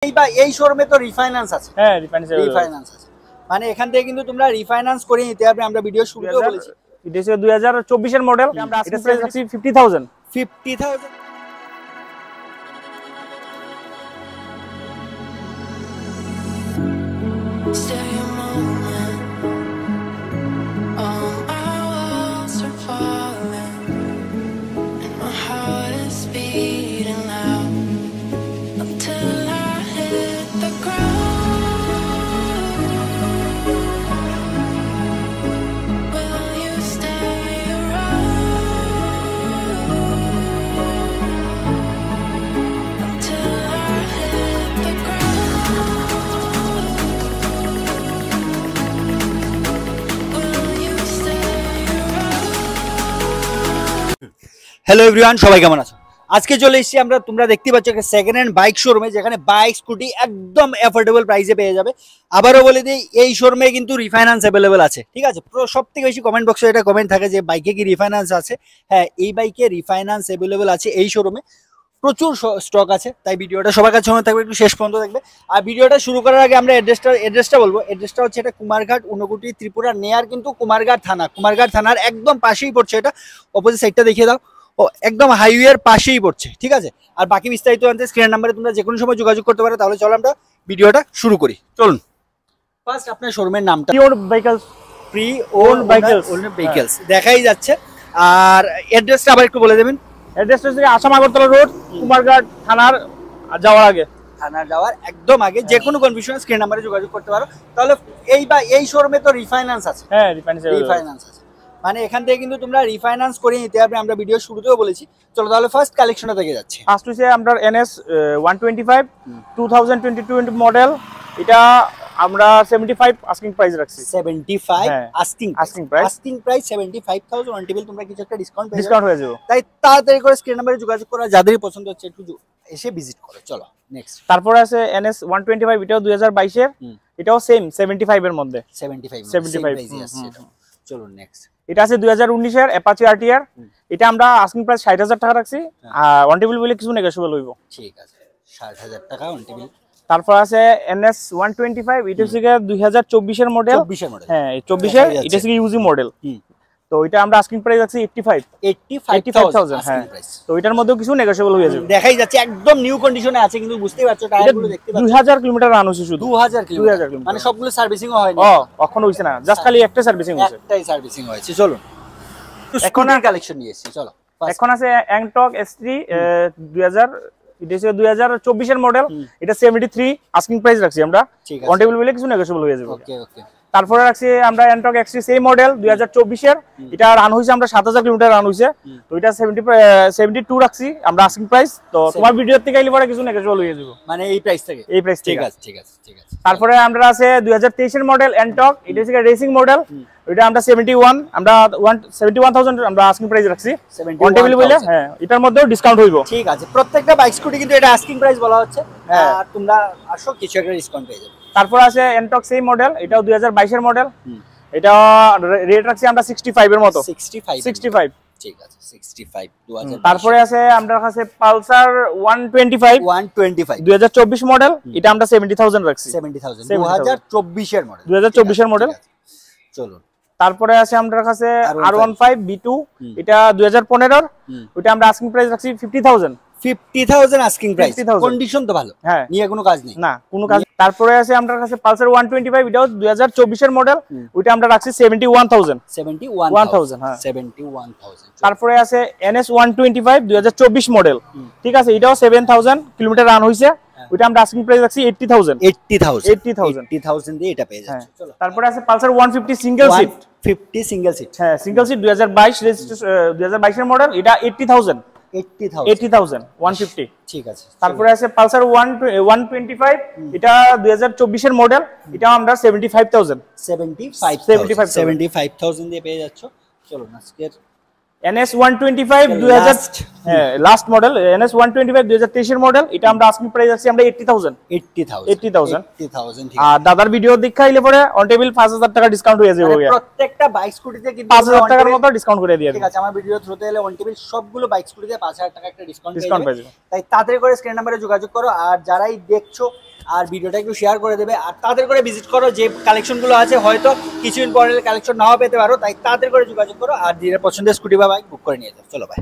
এই শোরুমে তো রিফাইন্যান্স আছে। হ্যাঁ, রিফাইন্যান্স আছে, মানে এখান থেকে কিন্তু তোমরা রিফাইন্যান্স করে নিতে পারবে। আমরা ভিডিও শুরুতেও বলেছি এটা হচ্ছে 2024 এর মডেল। আমরা আজকে প্রাইস রাখছি 50000। হ্যালো এভরিওয়ান, সবাই কেমন আছো? আজকে চলে এসেছি আমরা, তোমরা দেখতে পাচ্ছ একটা সেকেন্ড হ্যান্ড বাইক শোরুমে, যেখানে বাইক স্কুটি একদম অ্যাফোর্ডেবল প্রাইসে পেয়ে যাবে। আবারও বলে দিই, এই শোরুমে কিন্তু রিফাইন্যান্স অ্যাভেলেবল আছে। ঠিক আছে, সব থেকে বেশি কমেন্ট বক্সে এটা কমেন্ট থাকে যে বাইকে কি রিফাইন্যান্স আছে। হ্যাঁ, এই বাইকে রিফাইন্যান্স অ্যাভেলেবল আছে এই শোরুমে, প্রচুর স্টক আছে। তাই ভিডিওটা সবার কাছে মনে থাকবে, একটু শেষ পর্যন্ত দেখবে। আর ভিডিওটা শুরু করার আগে আমরা অ্যাড্রেসটা বলবো। অ্যাড্রেসটা হচ্ছে এটা কুমারঘাট, ঊনকোটি, ত্রিপুরা, নেয়ার কিন্তু কুমারঘাট থানার একদম পাশেই পড়ছে। এটা অপোজিট সাইডটা দেখিয়ে দাও, ও একদম হাইওয়ের পাশেই পড়ছে। ঠিক আছে, আর বাকি বিস্তারিত জানতে স্ক্রিন নাম্বারে তোমরা যে কোনো সময় যোগাযোগ করতে পারো। তাহলে চলো আমরা ভিডিওটা শুরু করি, চলুন। ফার্স্ট আপনার শোরুমের নামটা প্রি ওন্ড ভেহিকলস দেখাই যাচ্ছে। আর অ্যাড্রেসটা আবার একটু বলে দেবেন। অ্যাড্রেসটা হচ্ছে আসাম আগরতলা রোড, কুমারঘাট থানার যাওয়ার একদম আগে। যে কোনো কনফিউশন স্ক্রিন নাম্বারে যোগাযোগ করতে পারো। তাহলে এই শোরুমে তো রিফাইন্যান্স আছে। হ্যাঁ, রিফাইন্যান্স আছে, মানে এখান থেকে কিন্তু তোমরা রিফাইন্যান্স করে নিতে পারবে। আমরা ভিডিও শুরুতেও বলেছি। চলো তাহলে ফার্স্ট কালেকশনটা থেকে যাচ্ছে। ফার্স্ট হচ্ছে আমরা NS 125 2022 মডেল। এটা আমরা 75 আস্কিং প্রাইস রাখছি। 75 আস্কিং প্রাইস 75000 অন টেবিল। তোমরা কিছু একটা ডিসকাউন্ট হয়ে যাবে। তাই তাড়াতাড়ি করে স্ক্রিন নাম্বারে যোগাযোগ করো, যাদেরই পছন্দ হচ্ছে একটু এসে ভিজিট করো। চলো নেক্সট। তারপরে আছে NS 125, এটাও 2022 এর। এটাও সেম 75 এর মধ্যে। 75 আসছে। চলো নেক্সট। এটা আছে 2019 এর অ্যাপাচি RTR। এটা আমরা আস্কিং প্রাইস 60000 টাকা রাখছি। আর অন টেবিল বলে কিছু নেগোশিয়েবল হইব। ঠিক আছে, 60000 টাকা অন টেবিল। তারপর আছে NS 125, এটা হচ্ছে 2024 এর মডেল। হ্যাঁ, 24 এর। এটা হচ্ছে ইউজি মডেল। তো এটা আমরা আস্কিং প্রাইস রাখছি 85000। হ্যাঁ, তো এটার মধ্যেও কিছু নেগোশিয়েবল হয়ে যাবে। দেখাই যাচ্ছে একদম নিউ কন্ডিশনে আছে, কিন্তু বুঝতেই পারছো টায়ারগুলো দেখতে পাচ্ছ 2000 কিলোমিটার রান হইছে শুধু। 2000 কিলোমিটার, মানে সবগুলো সার্ভিসিংও হয়নি। এখনো হইছে না, জাস্ট খালি একটা সার্ভিসিং হইছে। একটাই সার্ভিসিং হয়েছে। চলো এখন আর কালেকশন নিয়ে এসেছি। চলো এখন আছে অ্যাংটক S3 2024 এর মডেল। এটা 73 আস্কিং প্রাইস রাখছি আমরা। অন টেবিল বলে কিছু নেগোশিয়েবল হয়ে যাবে। ওকে ওকে। তারপরে রাখছি আমরা অ্যাংটক X3 সেই মডেল 2024 এর। এটা রান হইছে আমরা 7000 কিলোমিটার রান হইছে। তো এটা 72 রাখছি আমরা আস্কিং প্রাইস। তো তোমার ভিডিও থেকে আইলে পরে কিছু নেগোশিয়েবল হয়ে যাবে, মানে এই প্রাইস থেকে। ঠিক আছে। তারপরে আমরা আছে 2023 এর মডেল অ্যাংটক। এটা হচ্ছে রেসিং মডেল। এটা আমরা 71 71000 আমরা আস্কিং প্রাইস রাখছি। অন টেবিল বলে হ্যাঁ, এটার মধ্যেও ডিসকাউন্ট হইব। ঠিক আছে, প্রত্যেকটা বাইক স্কুটি কিন্তু এটা আস্কিং প্রাইস বলা হচ্ছে। আর তোমরা আসো, কিছু একটা ডিসকাউন্ট পেয়ে যাবে। তারপর আছে অ্যাংটক সেই মডেল। এটাও 2022 এর মডেল। এটা রেট রাখছি আমরা 65 এর মতো। 65 ঠিক আছে, 65 2000। তারপরে আছে আমাদের কাছে পালসার 125 2024 মডেল। এটা আমরা 70000 রাখছি। 70000 2024 এর মডেল। 2024 এর মডেল। চলো তারপরে আছে আমাদের কাছে R15 B2। এটা 2015 এর। ওটা আমরা আস্কিং প্রাইস রাখছি 50000 আস্কিং প্রাইস। কন্ডিশন তো ভালো, হ্যাঁ, নিয়ে কোনো কাজ নেই না, কোনো কাজ। তারপরে আছে আমাদের কাছে পালসার 125, এটাও 2024 এর মডেল। ওটা আমরা রাখছি 71000। হ্যাঁ, 71000। তারপরে আছে NS 125 2024 মডেল। ঠিক আছে, এটাও 7000 কিলোমিটার রান হইছে। ওটা আমরা আস্কিং প্রাইস রাখছি 80000 দিয়ে এটা পেয়ে যাচ্ছে। চলো তারপরে আছে Pulsar 150 single seat. 50 single seat, হ্যাঁ, সিঙ্গেল সিট 2022 রেজিস্ট্রেশন 2022 এর মডেল। এটা 80000 150। ঠিক আছে। তারপরে আছে পালসার 125। এটা 2024 এর মডেল। এটা আমরা 75000 দিয়ে পেয়ে যাচ্ছ। চলো আজকের NS 125 2000 হ্যাঁ লাস্ট মডেল। NS 125 2023 এর মডেল। এটা আমরা আস্কিং প্রাইস আছে আমরা 80000। আর দাদার ভিডিও দেখাইলে পরে অন টেবিল 5000 টাকা ডিসকাউন্ট হয়ে যাবে। প্রত্যেকটা বাইক স্কুটিতে কিন্তু 5000 টাকার মতো ডিসকাউন্ট করে দিয়ে। ঠিক আছে, আমার ভিডিও থ্রুতে এলে অন টেবিল সবগুলো বাইক স্কুটিতে 5000 টাকা একটা ডিসকাউন্ট পেয়ে যাবে। তাই তাড়াতাড়ি করে স্ক্রিন নাম্বারে যোগাযোগ করো। আর যারাই দেখছো আর ভিডিওটা একটু শেয়ার করে দেবে, আর তাড়াতাড়ি করে ভিজিট করো, যে কালেকশনগুলো আছে হয়তো কিছুদিন পরে কালেকশন নাও পেতে পারো, তাই তাড়াতাড়ি করে যোগাযোগ করো আর যেটা পছন্দের স্কুটি বা বাইক বুক করে নিয়ে যাও। চলো ভাই।